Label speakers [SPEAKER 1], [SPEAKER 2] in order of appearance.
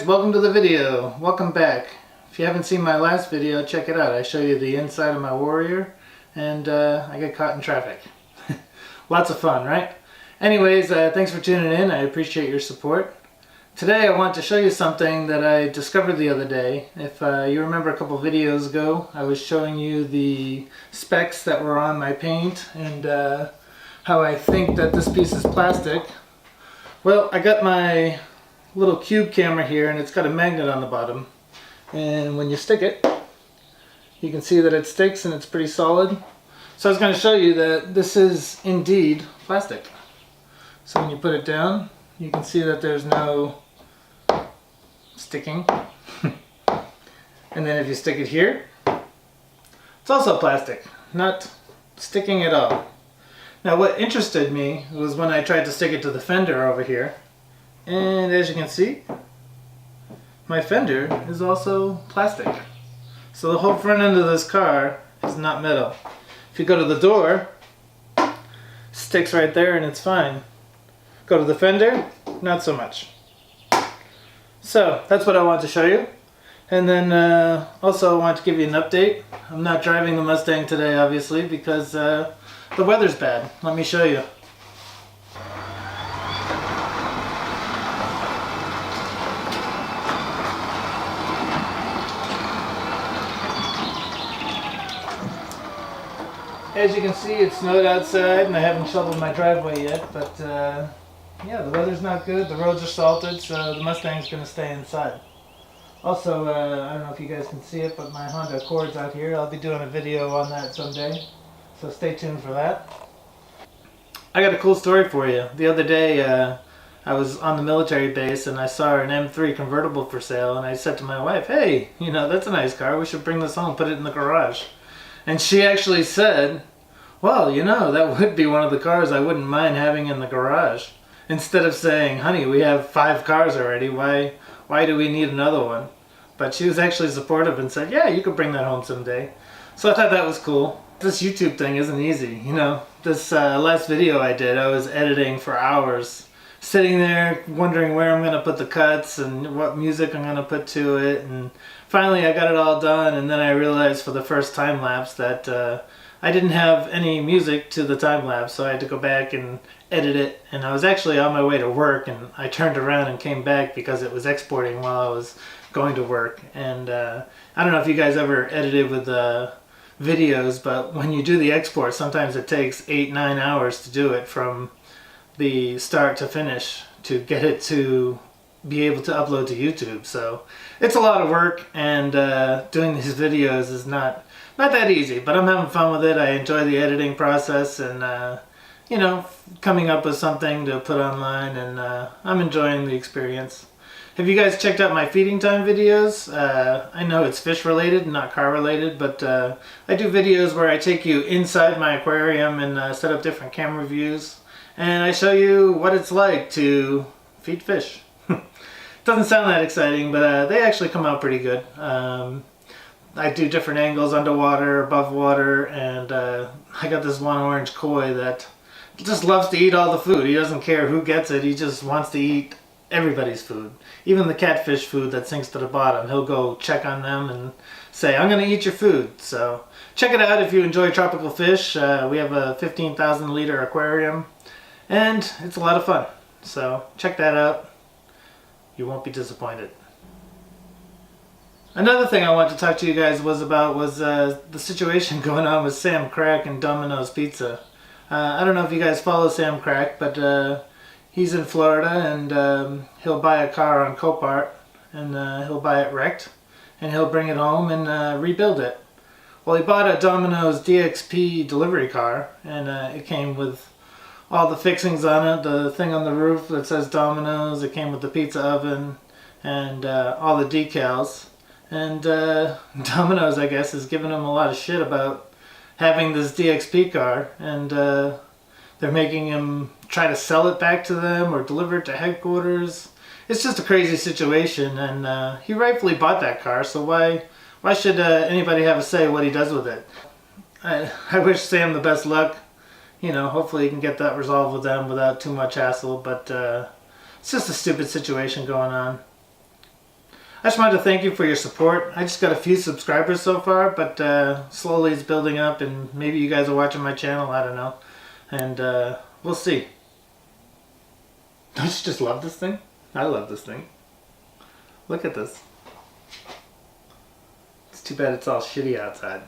[SPEAKER 1] welcome to the video. Welcome back. If you haven't seen my last video, check it out. I show you the inside of my Warrior and I get caught in traffic. Lots of fun, right? Anyways, thanks for tuning in. I appreciate your support. Today I want to show you something that I discovered the other day. If you remember a couple videos ago, I was showing you the specs that were on my paint and how I think that this piece is plastic. Well, I got my little cube camera here and it's got a magnet on the bottom, and when you stick it you can see that it sticks and it's pretty solid. So I was going to show you that this is indeed plastic. So when you put it down you can see that there's no sticking and then if you stick it here it's also plastic, not sticking at all. Now what interested me was when I tried to stick it to the fender over here. And as you can see, my fender is also plastic. So the whole front end of this car is not metal. If you go to the door, sticks right there and it's fine. Go to the fender, not so much. So that's what I want to show you. And then also I want to give you an update. I'm not driving the Mustang today obviously because the weather's bad. Let me show you. As you can see, it snowed outside and I haven't shoveled my driveway yet, but yeah, the weather's not good, the roads are salted, so the Mustang's going to stay inside. Also, I don't know if you guys can see it, but my Honda Accord's out here. I'll be doing a video on that someday, so stay tuned for that. I got a cool story for you. The other day, I was on the military base and I saw an M3 convertible for sale, and I said to my wife, hey, you know, that's a nice car, we should bring this home, put it in the garage. And she actually said, well, you know, that would be one of the cars I wouldn't mind having in the garage. Instead of saying, honey, we have 5 cars already, why do we need another one? But she was actually supportive and said, yeah, you could bring that home someday. So I thought that was cool. This YouTube thing isn't easy, you know. This last video I did, I was editing for hours, sitting there wondering where I'm going to put the cuts and what music I'm going to put to it, and finally I got it all done, and then I realized for the first time lapse that I didn't have any music to the time lapse, so I had to go back and edit it. And I was actually on my way to work and I turned around and came back because it was exporting while I was going to work. And I don't know if you guys ever edited with videos, but when you do the export sometimes it takes 8-9 hours to do it from the start to finish to get it to be able to upload to YouTube. So it's a lot of work, and doing these videos is not that easy, but I'm having fun with it. I enjoy the editing process and you know, coming up with something to put online, and I'm enjoying the experience. Have you guys checked out my feeding time videos? I know it's fish related, not car related, but I do videos where I take you inside my aquarium and set up different camera views, and I show you what it's like to feed fish. Doesn't sound that exciting, but they actually come out pretty good. I do different angles, underwater, above water, and I got this one orange koi that just loves to eat all the food. He doesn't care who gets it, he just wants to eat everybody's food. Even the catfish food that sinks to the bottom, he'll go check on them and say, I'm going to eat your food. So check it out if you enjoy tropical fish. We have a 15,000 liter aquarium and it's a lot of fun. So check that out. You won't be disappointed. Another thing I wanted to talk to you guys about was the situation going on with Sam Crac and Domino's Pizza. I don't know if you guys follow Sam Crac, but he's in Florida and he'll buy a car on Copart and he'll buy it wrecked and he'll bring it home and rebuild it. Well, he bought a Domino's DXP Delivery Car, and it came with all the fixings on it, the thing on the roof that says Domino's, it came with the pizza oven and all the decals. And Domino's, I guess, is giving him a lot of shit about having this DXP car, and they're making him try to sell it back to them or deliver it to headquarters. It's just a crazy situation, and he rightfully bought that car, so why should anybody have a say what he does with it? I wish Sam the best luck. You know, hopefully he can get that resolved with them without too much hassle, but it's just a stupid situation going on. I just wanted to thank you for your support. I just got a few subscribers so far, but slowly it's building up, and maybe you guys are watching my channel, I don't know. And we'll see. Don't you just love this thing? I love this thing. Look at this. It's too bad it's all shitty outside.